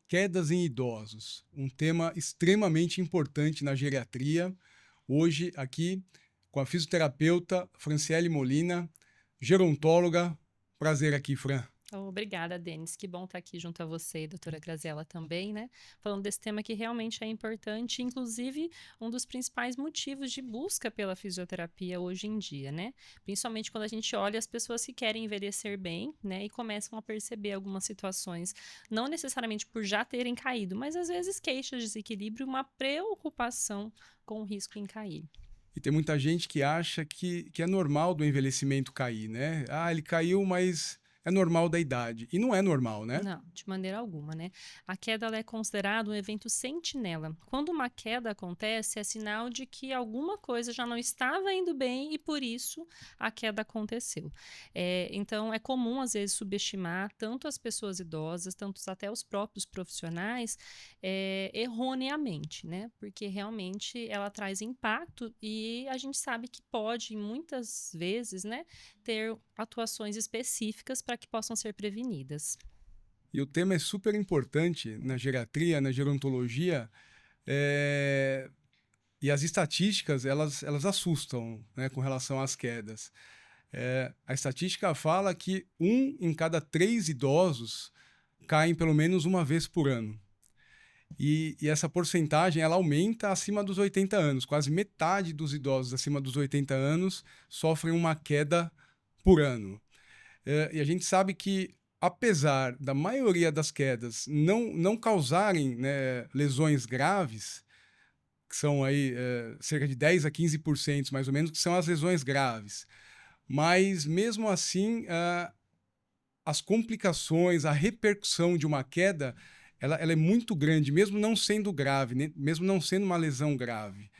Quedas em idosos, um tema extremamente importante na geriatria. Hoje, aqui, com a fisioterapeuta Franciele Molina, gerontóloga. Prazer aqui, Fran. Obrigada, Denis. Que bom estar aqui junto a você e doutora Graziela também, né? Falando desse tema que realmente é importante, inclusive um dos principais motivos de busca pela fisioterapia hoje em dia, né? Principalmente quando a gente olha as pessoas que querem envelhecer bem, né? E começam a perceber algumas situações, não necessariamente por já terem caído, mas às vezes queixas de desequilíbrio, uma preocupação com o risco em cair. E tem muita gente que acha que é normal do envelhecimento cair, né? Ah, ele caiu, mas é normal da idade. E não é normal, né? Não, de maneira alguma, né? A queda ela é considerada um evento sentinela. Quando uma queda acontece, é sinal de que alguma coisa já não estava indo bem e por isso a queda aconteceu. Então, é comum, às vezes, subestimar tanto as pessoas idosas, tanto até os próprios profissionais, erroneamente, né? Porque realmente ela traz impacto e a gente sabe que pode, muitas vezes, né, ter atuações específicas para que possam ser prevenidas. E o tema é super importante na geriatria, na gerontologia, é, e as estatísticas, elas assustam, né, com relação às quedas. A estatística fala que 1 em cada 3 idosos caem pelo menos uma vez por ano. E essa porcentagem ela aumenta acima dos 80 anos. Quase metade dos idosos acima dos 80 anos sofrem uma queda por ano. E a gente sabe que, apesar da maioria das quedas não causarem, né, lesões graves, que são aí cerca de 10 a 15% mais ou menos, que são as lesões graves. Mas, mesmo assim, as complicações, a repercussão de uma queda, ela é muito grande, mesmo não sendo grave, né? Mesmo não sendo uma lesão grave.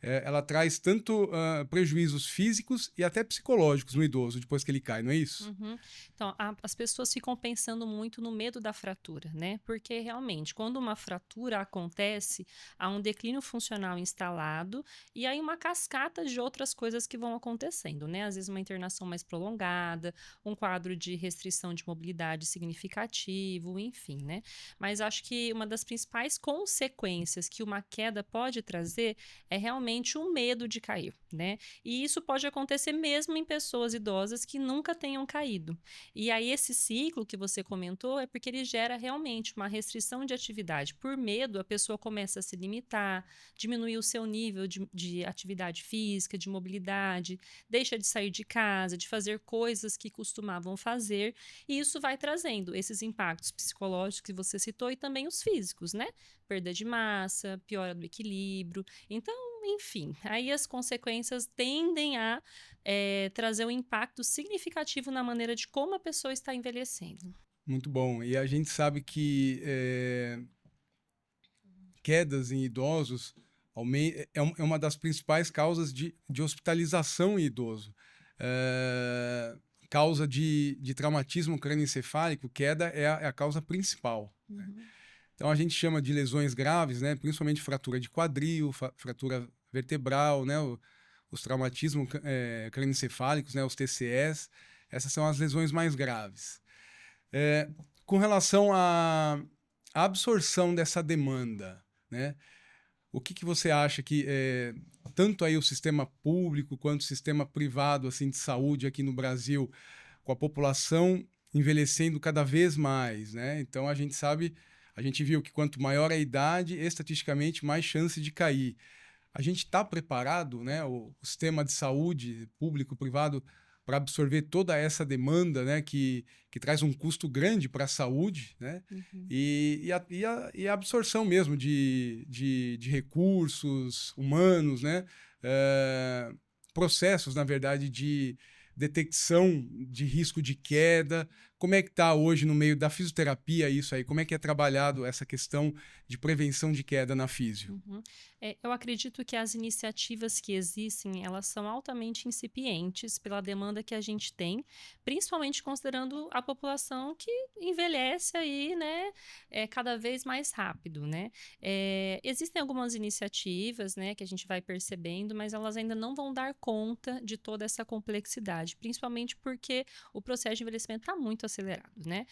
Ela traz tanto prejuízos físicos e até psicológicos no idoso, depois que ele cai, não é isso? Uhum. Então, as pessoas ficam pensando muito no medo da fratura, né? Porque realmente, quando uma fratura acontece, há um declínio funcional instalado e aí uma cascata de outras coisas que vão acontecendo, né? Às vezes uma internação mais prolongada, um quadro de restrição de mobilidade significativo, enfim, né? Mas acho que uma das principais consequências que uma queda pode trazer é realmente um medo de cair, né? E isso pode acontecer mesmo em pessoas idosas que nunca tenham caído. E aí, esse ciclo que você comentou é porque ele gera realmente uma restrição de atividade. Por medo, a pessoa começa a se limitar, diminuir o seu nível de atividade física, de mobilidade, deixa de sair de casa, de fazer coisas que costumavam fazer, e isso vai trazendo esses impactos psicológicos que você citou e também os físicos, né? Perda de massa, piora do equilíbrio. Então, enfim, aí as consequências tendem a trazer um impacto significativo na maneira de como a pessoa está envelhecendo. Muito bom. E a gente sabe que quedas em idosos é uma das principais causas de hospitalização em idoso. Causa de traumatismo crânioencefálico, queda é a causa principal. Uhum. Então a gente chama de lesões graves, né? Principalmente fratura de quadril, fratura vertebral, né? Os traumatismos crânioencefálicos, né? Os TCS. Essas são as lesões mais graves. Com relação à absorção dessa demanda, né? O que você acha que tanto aí o sistema público quanto o sistema privado assim de saúde aqui no Brasil, com a população envelhecendo cada vez mais, né? Então a gente sabe, a gente viu que quanto maior a idade, estatisticamente mais chance de cair. A gente está preparado, né? O sistema de saúde público, privado, para absorver toda essa demanda, né? Que traz um custo grande para a saúde, né? Uhum. E a absorção mesmo de recursos humanos, né? Processos, na verdade, de detecção de risco de queda. Como é que está hoje no meio da fisioterapia isso aí? Como é que é trabalhado essa questão de prevenção de queda na físio? Uhum. Eu acredito que as iniciativas que existem, elas são altamente incipientes pela demanda que a gente tem, principalmente considerando a população que envelhece aí, né, cada vez mais rápido, né? Existem algumas iniciativas, né, que a gente vai percebendo, mas elas ainda não vão dar conta de toda essa complexidade, principalmente porque o processo de envelhecimento está muito acelerado, né?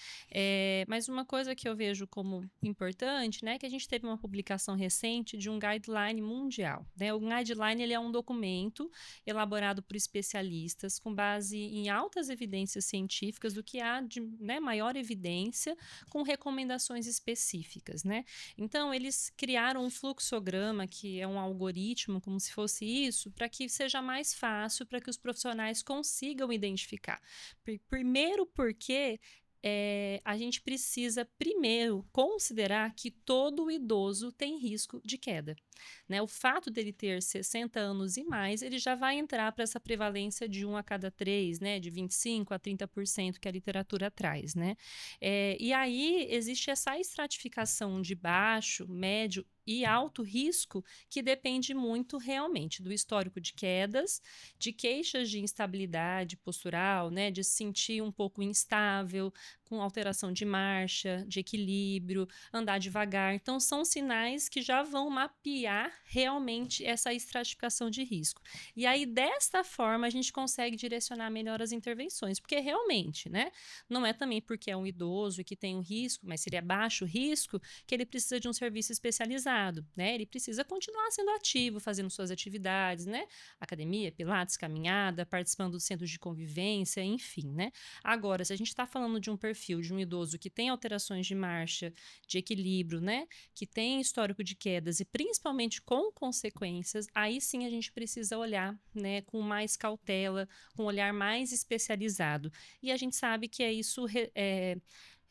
Mas uma coisa que eu vejo como importante, né, que a gente teve uma publicação recente de um guideline mundial, né? O guideline, ele é um documento elaborado por especialistas com base em altas evidências científicas do que há de, né, maior evidência, com recomendações específicas, né? Então, eles criaram um fluxograma, que é um algoritmo, como se fosse isso, para que seja mais fácil para que os profissionais consigam identificar. Primeiro porque a gente precisa primeiro considerar que todo idoso tem risco de queda, né? O fato dele ter 60 anos e mais, ele já vai entrar para essa prevalência de 1 a cada 3, né? De 25% a 30% que a literatura traz, né? E aí existe essa estratificação de baixo, médio e alto risco, que depende muito realmente do histórico de quedas, de queixas de instabilidade postural, né, de se sentir um pouco instável, com alteração de marcha, de equilíbrio, andar devagar. Então, são sinais que já vão mapear realmente essa estratificação de risco. E aí, desta forma, a gente consegue direcionar melhor as intervenções, porque realmente, né, não é também porque é um idoso e que tem um risco, mas seria baixo risco, que ele precisa de um serviço especializado, né? Ele precisa continuar sendo ativo, fazendo suas atividades, né? Academia, pilates, caminhada, participando dos centros de convivência, enfim, né? Agora, se a gente está falando de um perfil de um idoso que tem alterações de marcha, de equilíbrio, né? Que tem histórico de quedas e principalmente com consequências, aí sim a gente precisa olhar, né? Com mais cautela, com um olhar mais especializado. E a gente sabe que isso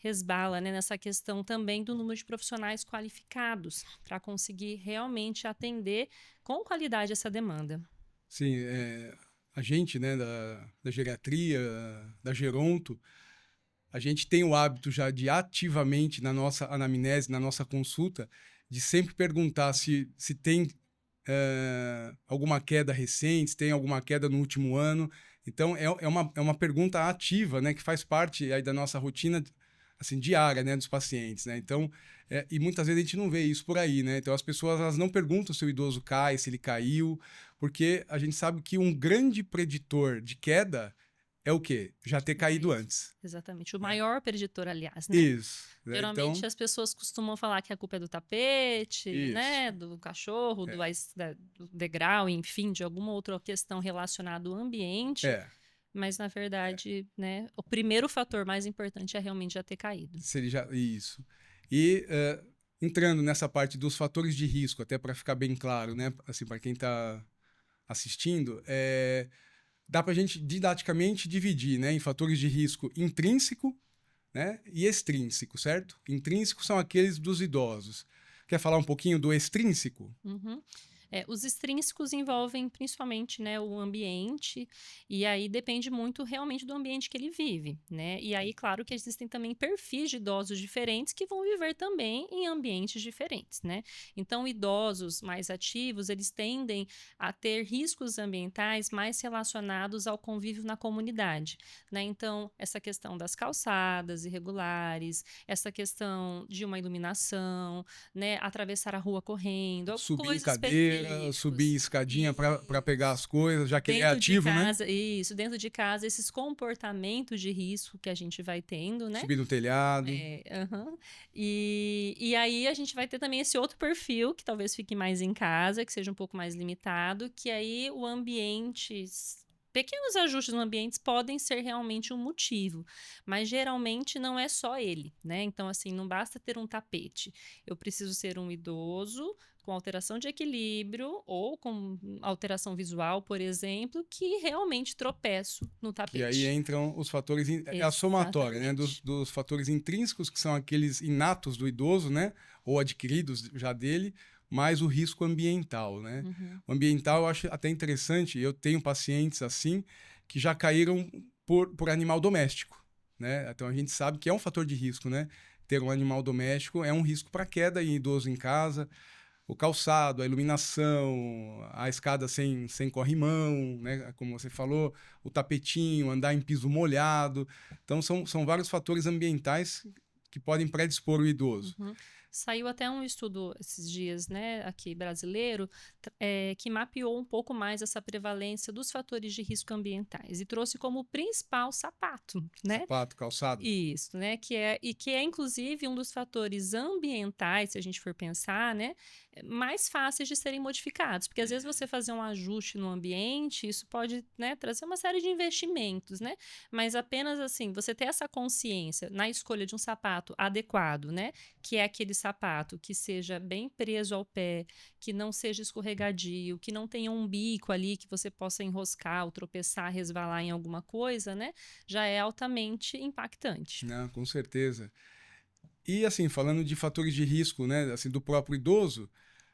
resbala, né, nessa questão também do número de profissionais qualificados para conseguir realmente atender com qualidade essa demanda. Sim, a gente, né, da geriatria, da geronto, a gente tem o hábito já de ativamente, na nossa anamnese, na nossa consulta, de sempre perguntar se tem alguma queda recente, se tem alguma queda no último ano. Então, é uma pergunta ativa, né, que faz parte aí da nossa rotina assim, diária, né, dos pacientes, né? Então, e muitas vezes a gente não vê isso por aí, né? Então, as pessoas elas não perguntam se o idoso cai, se ele caiu, porque a gente sabe que um grande preditor de queda é o quê? Já ter caído antes. Exatamente. O maior preditor, aliás, né? Isso. Né? Geralmente Então, as pessoas costumam falar que a culpa é do tapete, isso. né? Do cachorro, do degrau, enfim, de alguma outra questão relacionada ao ambiente. Mas, na verdade, né, o primeiro fator mais importante é realmente já ter caído. Isso. E entrando nessa parte dos fatores de risco, até para ficar bem claro, né? Assim, para quem está assistindo, dá para a gente didaticamente dividir, né, em fatores de risco intrínseco, né, e extrínseco, certo? Intrínseco são aqueles dos idosos. Quer falar um pouquinho do extrínseco? Uhum. Os extrínsecos envolvem principalmente, né, o ambiente, e aí depende muito realmente do ambiente que ele vive, né? E aí, claro que existem também perfis de idosos diferentes que vão viver também em ambientes diferentes, né? Então, idosos mais ativos, eles tendem a ter riscos ambientais mais relacionados ao convívio na comunidade, né? Então, essa questão das calçadas irregulares, essa questão de uma iluminação, né, atravessar a rua correndo, Subir em coisas cadeira, específicas. subir em escadinha para pegar as coisas, já que ele é Dentro de ativo, né? casa, isso, dentro de casa, esses comportamentos de risco que a gente vai tendo, né? Subir no telhado. E aí a gente vai ter também esse outro perfil, que talvez fique mais em casa, que seja um pouco mais limitado, que aí o ambiente... Pequenos ajustes no ambiente podem ser realmente um motivo, mas geralmente não é só ele, né? Então, assim, não basta ter um tapete. Eu preciso ser um idoso com alteração de equilíbrio ou com alteração visual, por exemplo, que realmente tropeço no tapete. E aí entram os fatores... É a somatória, né? Dos fatores intrínsecos, que são aqueles inatos do idoso, né? Ou adquiridos já dele, mais o risco ambiental, né? O ambiental eu acho até interessante, eu tenho pacientes assim que já caíram por animal doméstico, né? Então a gente sabe que é um fator de risco, né? Ter um animal doméstico é um risco para queda em idoso em casa, o calçado, a iluminação, a escada sem corrimão, né? Como você falou, o tapetinho, andar em piso molhado. Então são vários fatores ambientais que podem predispor o idoso. Saiu até um estudo esses dias, né, aqui brasileiro, que mapeou um pouco mais essa prevalência dos fatores de risco ambientais e trouxe como principal sapato, né? Sapato, calçado. Isso, né? Que é inclusive um dos fatores ambientais, se a gente for pensar, né? Mais fáceis de serem modificados, porque às vezes você fazer um ajuste no ambiente, isso pode, né, trazer uma série de investimentos, né? Mas apenas assim, você ter essa consciência na escolha de um sapato adequado, né? Que é aquele sapato que seja bem preso ao pé, que não seja escorregadio, que não tenha um bico ali que você possa enroscar ou tropeçar, resvalar em alguma coisa, né? Já é altamente impactante. Não, com certeza. E assim, falando de fatores de risco, né, assim, do próprio idoso,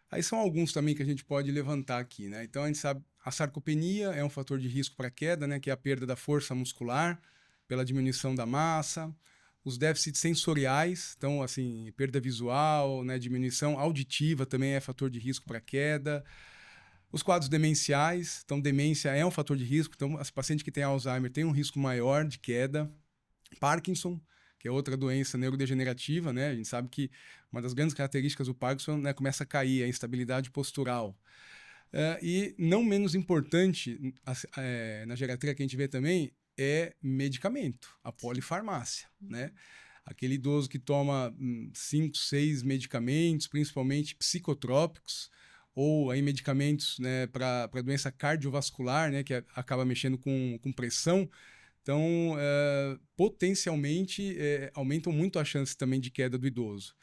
aí são alguns também que a gente pode levantar aqui, né? Então a gente sabe, a sarcopenia é um fator de risco para queda, né, que é a perda da força muscular pela diminuição da massa. Os déficits sensoriais, então assim, perda visual, né, diminuição auditiva também é fator de risco para queda. Os quadros demenciais, então demência é um fator de risco, então as pacientes que têm Alzheimer têm um risco maior de queda. Parkinson, que é outra doença neurodegenerativa, né? A gente sabe que uma das grandes características do Parkinson, né, começa a cair, a instabilidade postural. E não menos importante na geriatria que a gente vê também é medicamento, a polifarmácia, né? Aquele idoso que toma 5, 6 medicamentos, principalmente psicotrópicos, ou aí medicamentos, né, para doença cardiovascular, né, que acaba mexendo com pressão. Então, potencialmente, aumentam muito a chance também de queda do idoso.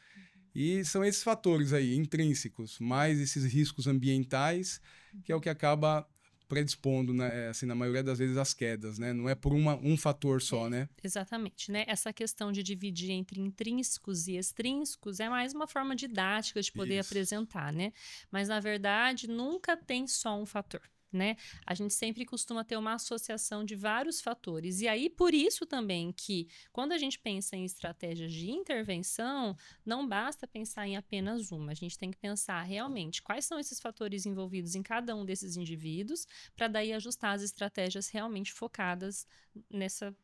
E são esses fatores aí, intrínsecos, mais esses riscos ambientais, que é o que acaba predispondo, né, assim, na maioria das vezes, as quedas, né? Não é por um fator só, né? Exatamente, né? Essa questão de dividir entre intrínsecos e extrínsecos é mais uma forma didática de poder Isso. apresentar, né? Mas, na verdade, nunca tem só um fator. Né? A gente sempre costuma ter uma associação de vários fatores. E aí, por isso também que, quando a gente pensa em estratégias de intervenção, não basta pensar em apenas uma. A gente tem que pensar realmente quais são esses fatores envolvidos em cada um desses indivíduos, para daí ajustar as estratégias realmente focadas nessa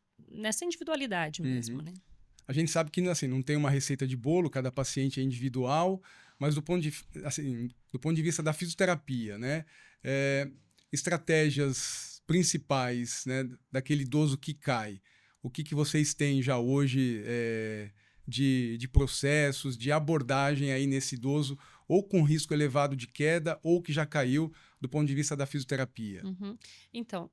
individualidade mesmo, Uhum. né? A gente sabe que assim, não tem uma receita de bolo, cada paciente é individual, mas do ponto de vista da fisioterapia, né? Estratégias principais, né, daquele idoso que cai. O que vocês têm já hoje de processos, de abordagem aí nesse idoso, ou com risco elevado de queda, ou que já caiu, do ponto de vista da fisioterapia? Uhum. Então,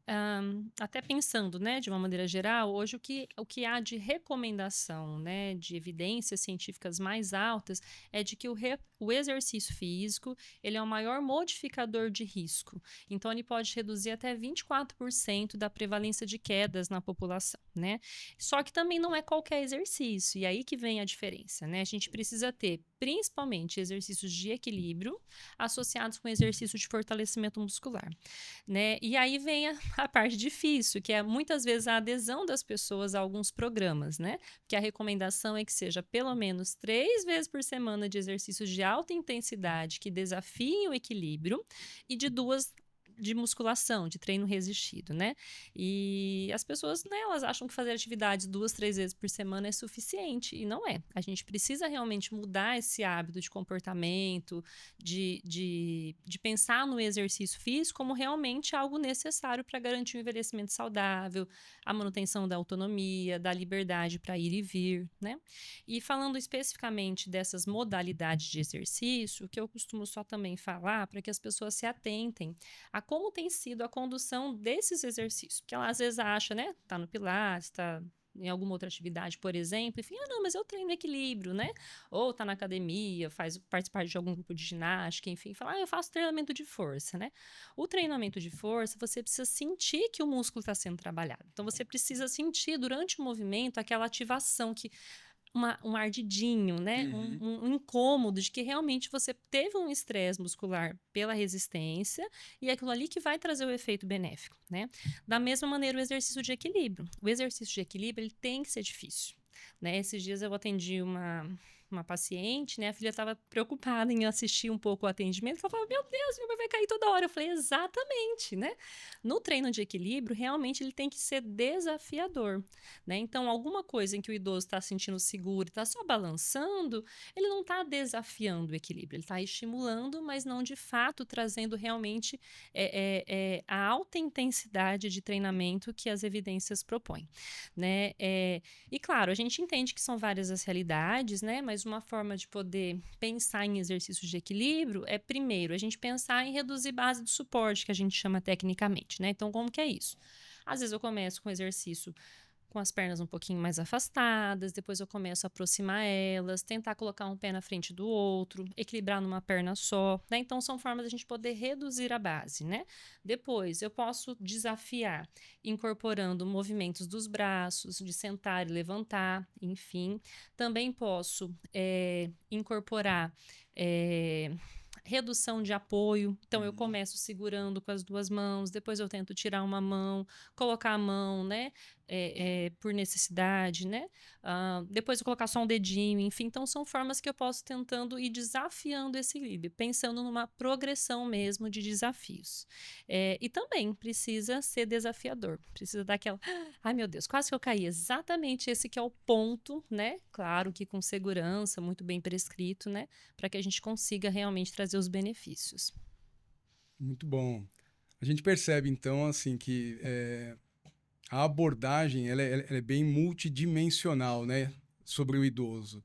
até pensando, né, de uma maneira geral, hoje o que há de recomendação, né, de evidências científicas mais altas é de que o exercício físico ele é o maior modificador de risco. Então, ele pode reduzir até 24% da prevalência de quedas na população, né? Só que também não é qualquer exercício, e aí que vem a diferença, né? A gente precisa ter, principalmente, exercícios de equilíbrio associados com exercício de fortalecimento muscular, né? E aí vem a parte difícil, que é muitas vezes a adesão das pessoas a alguns programas, né? Que a recomendação é que seja pelo menos 3 vezes por semana de exercícios de alta intensidade que desafiem o equilíbrio e de 2 de musculação, de treino resistido, né? E as pessoas, né, elas acham que fazer atividades 2, 3 vezes por semana é suficiente, e não é. A gente precisa realmente mudar esse hábito de comportamento, de pensar no exercício físico como realmente algo necessário para garantir um envelhecimento saudável, a manutenção da autonomia, da liberdade para ir e vir, né? E falando especificamente dessas modalidades de exercício, o que eu costumo só também falar para que as pessoas se atentem a como tem sido a condução desses exercícios. Porque ela às vezes acha, né? Tá no Pilates, tá em alguma outra atividade, por exemplo, enfim, não, mas eu treino equilíbrio, né? Ou tá na academia, faz participar de algum grupo de ginástica, enfim, fala, eu faço treinamento de força, né? O treinamento de força, você precisa sentir que o músculo está sendo trabalhado. Então, você precisa sentir durante o movimento aquela ativação que um ardidinho, né? Uhum. Um incômodo de que realmente você teve um estresse muscular pela resistência e é aquilo ali que vai trazer o efeito benéfico, né? Da mesma maneira, o exercício de equilíbrio. O exercício de equilíbrio, ele tem que ser difícil, né? Esses dias eu atendi uma paciente, né? A filha estava preocupada em assistir um pouco o atendimento. Ela falava, meu Deus, meu pai vai cair toda hora. Eu falei, exatamente, né? No treino de equilíbrio, realmente ele tem que ser desafiador, né? Então, alguma coisa em que o idoso está se sentindo seguro, está só balançando, ele não está desafiando o equilíbrio, ele está estimulando, mas não de fato trazendo realmente a alta intensidade de treinamento que as evidências propõem, né? E claro, a gente entende que são várias as realidades, né? Mas uma forma de poder pensar em exercícios de equilíbrio é, primeiro, a gente pensar em reduzir base de suporte, que a gente chama tecnicamente, né? Então, como que é isso? Às vezes eu começo com exercício com as pernas um pouquinho mais afastadas, depois eu começo a aproximar elas, tentar colocar um pé na frente do outro, equilibrar numa perna só, né? Então são formas de a gente poder reduzir a base, né? Depois eu posso desafiar incorporando movimentos dos braços, de sentar e levantar, enfim. Também posso incorporar redução de apoio. Então eu começo segurando com as duas mãos, depois eu tento tirar uma mão, colocar a mão, né? Por necessidade, né? Depois eu colocar só um dedinho, enfim. Então, são formas que eu posso tentando ir desafiando esse equilíbrio, pensando numa progressão mesmo de desafios. E também precisa ser desafiador, precisa dar aquela, ai meu Deus, quase que eu caí. Exatamente esse que é o ponto, né? Claro que com segurança, muito bem prescrito, né? Para que a gente consiga realmente trazer os benefícios. Muito bom. A gente percebe, então, assim, que a abordagem ela é bem multidimensional, né, sobre o idoso.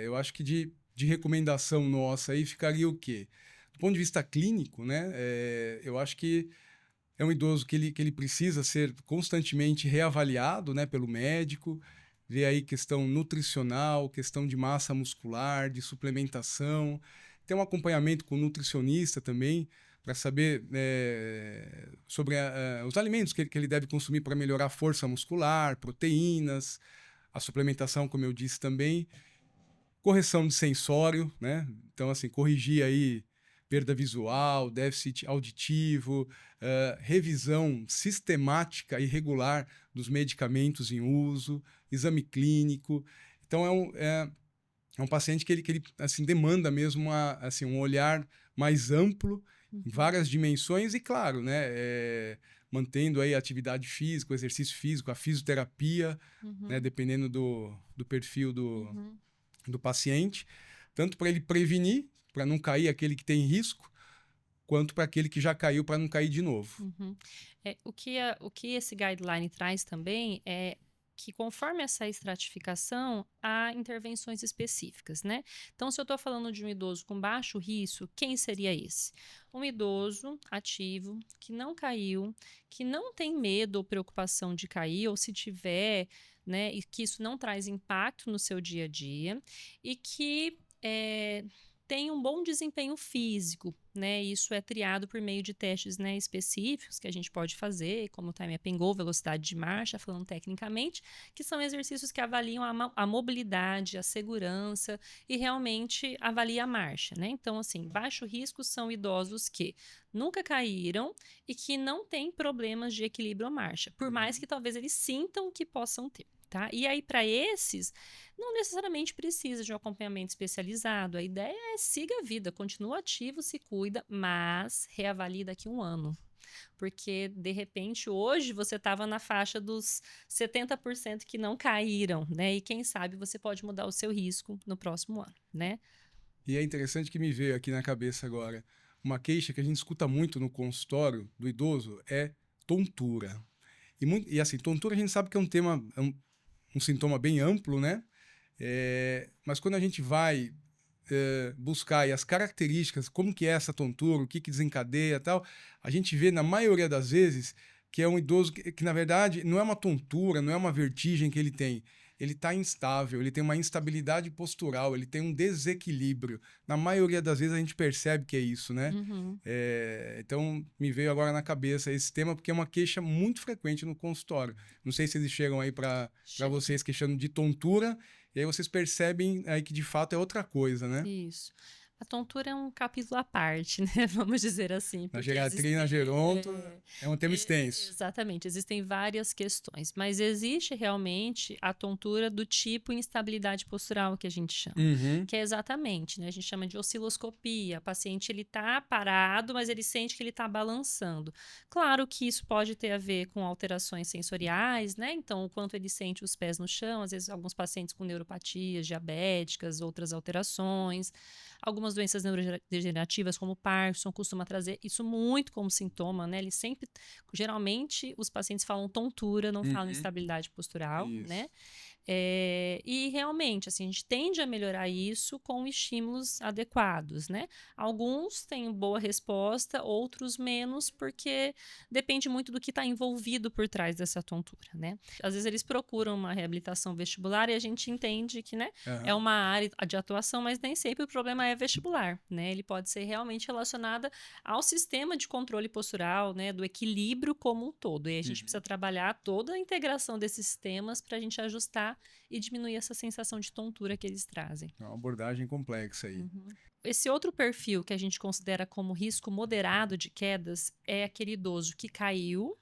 Eu acho que de recomendação nossa aí ficaria o quê? Do ponto de vista clínico, né, eu acho que é um idoso que ele precisa ser constantemente reavaliado, né, pelo médico, ver aí questão nutricional, questão de massa muscular, de suplementação, ter um acompanhamento com o nutricionista também, para saber sobre os alimentos que ele deve consumir para melhorar a força muscular, proteínas, a suplementação, como eu disse também, correção de sensório, né? Então, assim, corrigir aí perda visual, déficit auditivo, revisão sistemática e regular dos medicamentos em uso, exame clínico. Então, é um paciente que ele assim, demanda mesmo assim, um olhar mais amplo, em várias dimensões e, claro, né, mantendo aí a atividade física, o exercício físico, a fisioterapia, né, dependendo do perfil do paciente, tanto para ele prevenir, para não cair aquele que tem risco, quanto para aquele que já caiu, para não cair de novo. O que esse guideline traz também é que conforme essa estratificação, há intervenções específicas, né? Então, se eu estou falando de um idoso com baixo risco, quem seria esse? Um idoso ativo, que não caiu, que não tem medo ou preocupação de cair, ou se tiver, né, e que isso não traz impacto no seu dia a dia, e que tem um bom desempenho físico, né? Isso é triado por meio de testes, né, específicos que a gente pode fazer, como o time up and go, velocidade de marcha, falando tecnicamente, que são exercícios que avaliam a mobilidade, a segurança e realmente avalia a marcha, né? Então, assim, baixo risco são idosos que nunca caíram e que não têm problemas de equilíbrio à marcha, por mais que talvez eles sintam que possam ter. Tá? E aí, para esses, não necessariamente precisa de um acompanhamento especializado. A ideia é siga a vida, continua ativo, se cuida, mas reavalie daqui a um ano. Porque, de repente, hoje você estava na faixa dos 70% que não caíram, né? E quem sabe você pode mudar o seu risco no próximo ano, né? E é interessante que me veio aqui na cabeça agora, uma queixa que a gente escuta muito no consultório do idoso é tontura. E assim, tontura a gente sabe que é um tema, um sintoma bem amplo, né? Mas quando a gente vai buscar aí as características, como que é essa tontura, o que desencadeia e tal, a gente vê na maioria das vezes que é um idoso que na verdade não é uma tontura, não é uma vertigem que ele tem. Ele está instável, ele tem uma instabilidade postural, ele tem um desequilíbrio. Na maioria das vezes a gente percebe que é isso, né? Então me veio agora na cabeça esse tema, porque é uma queixa muito frequente no consultório. Não sei se eles chegam aí para vocês queixando de tontura, e aí vocês percebem aí que de fato é outra coisa, né? Isso. A tontura é um capítulo à parte, né? Vamos dizer assim, Na porque geriatria e na existem. geronto é um tema extenso. Exatamente, existem várias questões, mas existe realmente a tontura do tipo instabilidade postural que a gente chama, Uhum. que é exatamente, né? A gente chama de osciloscopia. O paciente ele tá parado, mas ele sente que ele está balançando. Claro que isso pode ter a ver com alterações sensoriais, né? Então, o quanto ele sente os pés no chão, às vezes alguns pacientes com neuropatias diabéticas, outras alterações. Algumas doenças neurodegenerativas, como Parkinson, costuma trazer isso muito como sintoma, né? Ele sempre, geralmente, os pacientes falam tontura, não falam Uhum. instabilidade postural, Isso. né? E realmente, assim, a gente tende a melhorar isso com estímulos adequados, né? Alguns têm boa resposta, outros menos, porque depende muito do que está envolvido por trás dessa tontura, né? Às vezes eles procuram uma reabilitação vestibular e a gente entende que, né, é Aham. uma área de atuação, mas nem sempre o problema é vestibular, né? Ele pode ser realmente relacionado ao sistema de controle postural, né, do equilíbrio como um todo. E a gente Uhum. precisa trabalhar toda a integração desses sistemas para a gente ajustar e diminuir essa sensação de tontura que eles trazem. É uma abordagem complexa aí. Uhum. Esse outro perfil que a gente considera como risco moderado de quedas é aquele idoso que caiu,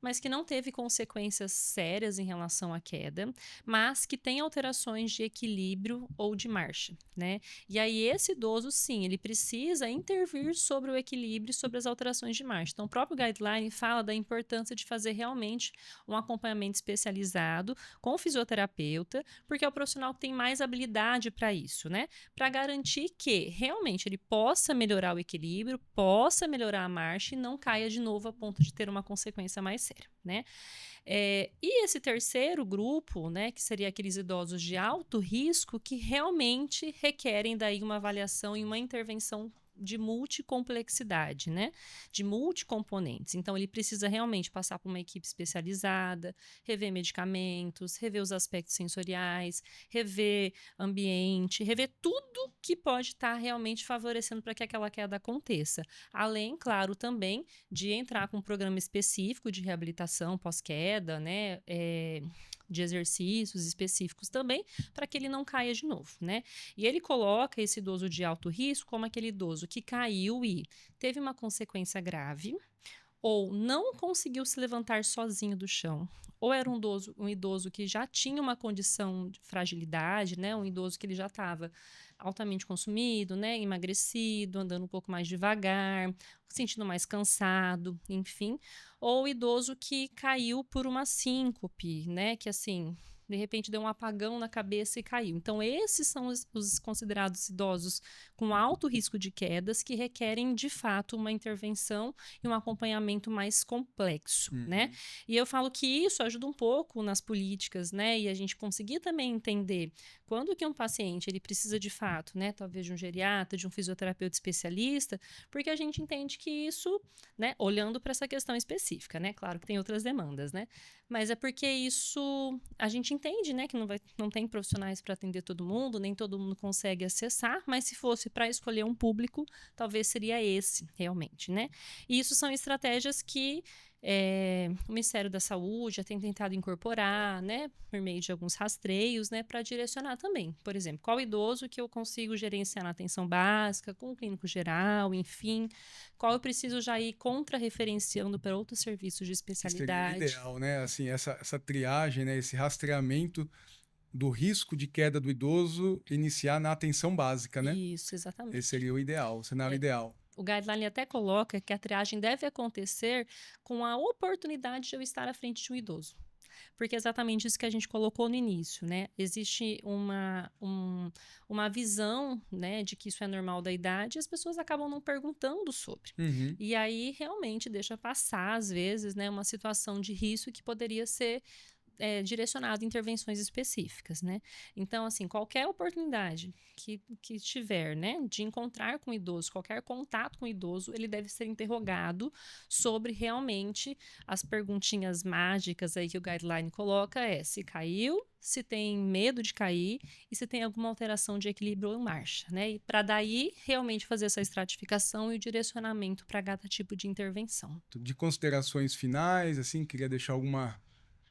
mas que não teve consequências sérias em relação à queda, mas que tem alterações de equilíbrio ou de marcha, né? E aí esse idoso, sim, ele precisa intervir sobre o equilíbrio e sobre as alterações de marcha. Então, o próprio guideline fala da importância de fazer realmente um acompanhamento especializado com o fisioterapeuta, porque é o profissional que tem mais habilidade para isso, né? Para garantir que realmente ele possa melhorar o equilíbrio, possa melhorar a marcha e não caia de novo a ponto de ter uma consequência mais séria, né? E esse terceiro grupo, né, que seria aqueles idosos de alto risco, que realmente requerem daí uma avaliação e uma intervenção de multicomplexidade, né? De multicomponentes. Então, ele precisa realmente passar por uma equipe especializada, rever medicamentos, rever os aspectos sensoriais, rever ambiente, rever tudo que pode estar realmente favorecendo para que aquela queda aconteça. Além, claro, também de entrar com um programa específico de reabilitação pós-queda, né? De exercícios específicos também, para que ele não caia de novo, né? E ele coloca esse idoso de alto risco como aquele idoso que caiu e teve uma consequência grave, ou não conseguiu se levantar sozinho do chão, ou era um idoso que já tinha uma condição de fragilidade, né? Um idoso que ele já estava altamente consumido, né? Emagrecido, andando um pouco mais devagar, sentindo mais cansado, enfim. Ou o idoso que caiu por uma síncope, né? Que assim, de repente deu um apagão na cabeça e caiu. Então, esses são os considerados idosos com alto risco de quedas que requerem, de fato, uma intervenção e um acompanhamento mais complexo, né? Uhum. E eu falo que isso ajuda um pouco nas políticas, né? E a gente conseguir também entender quando que um paciente ele precisa de fato, né? Talvez de um geriatra, de um fisioterapeuta especialista, porque a gente entende que isso, né? Olhando para essa questão específica, né? Claro que tem outras demandas, né? Mas é porque isso a gente entende, né? Que não tem profissionais para atender todo mundo, nem todo mundo consegue acessar, mas se fosse para escolher um público, talvez seria esse realmente, né? E isso são estratégias que o Ministério da Saúde já tem tentado incorporar, né, por meio de alguns rastreios, né, para direcionar também. Por exemplo, qual idoso que eu consigo gerenciar na atenção básica, com o clínico geral, enfim, qual eu preciso já ir contra-referenciando para outros serviços de Que seria o especialidade. ideal, né? Assim, essa triagem, né? Esse rastreamento do risco de queda do idoso iniciar na atenção básica, né? Isso, Esse exatamente. seria o ideal, o cenário É, ideal. o guideline até coloca que a triagem deve acontecer com a oportunidade de eu estar à frente de um idoso. Porque é exatamente isso que a gente colocou no início, né? Existe uma visão, né, de que isso é normal da idade e as pessoas acabam não perguntando sobre. Uhum. E aí realmente deixa passar, às vezes, né, uma situação de risco que poderia ser direcionado a intervenções específicas, né? Então, assim, qualquer oportunidade que tiver, né, de encontrar com o idoso, qualquer contato com o idoso, ele deve ser interrogado sobre realmente as perguntinhas mágicas aí que o guideline coloca se caiu, se tem medo de cair e se tem alguma alteração de equilíbrio ou marcha, né? E para daí realmente fazer essa estratificação e o direcionamento para cada tipo de intervenção. De considerações finais, assim, queria deixar alguma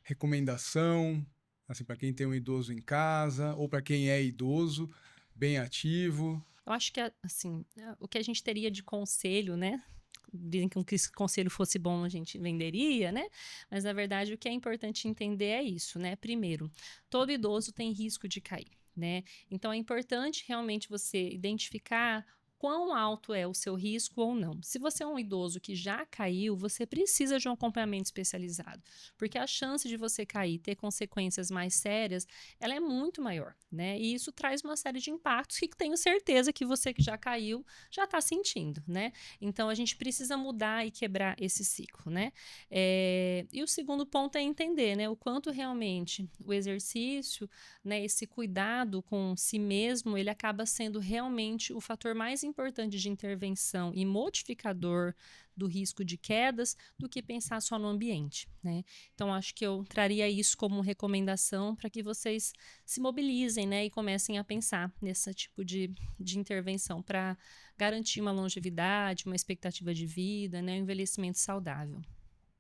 recomendação, assim, para quem tem um idoso em casa ou para quem é idoso, bem ativo. Eu acho que, assim, o que a gente teria de conselho, né? Dizem que se conselho fosse bom a gente venderia, né? Mas na verdade o que é importante entender é isso, né? Primeiro, todo idoso tem risco de cair, né? Então é importante realmente você identificar quão alto é o seu risco ou não. Se você é um idoso que já caiu, você precisa de um acompanhamento especializado, porque a chance de você cair e ter consequências mais sérias, ela é muito maior, né? E isso traz uma série de impactos que tenho certeza que você que já caiu já está sentindo, né? Então a gente precisa mudar e quebrar esse ciclo, né? E o segundo ponto é entender, né, o quanto realmente o exercício, né, esse cuidado com si mesmo, ele acaba sendo realmente o fator mais importante de intervenção e modificador do risco de quedas do que pensar só no ambiente, né? Então acho que eu traria isso como recomendação para que vocês se mobilizem, né, e comecem a pensar nesse tipo de intervenção para garantir uma longevidade, uma expectativa de vida, né, um envelhecimento saudável.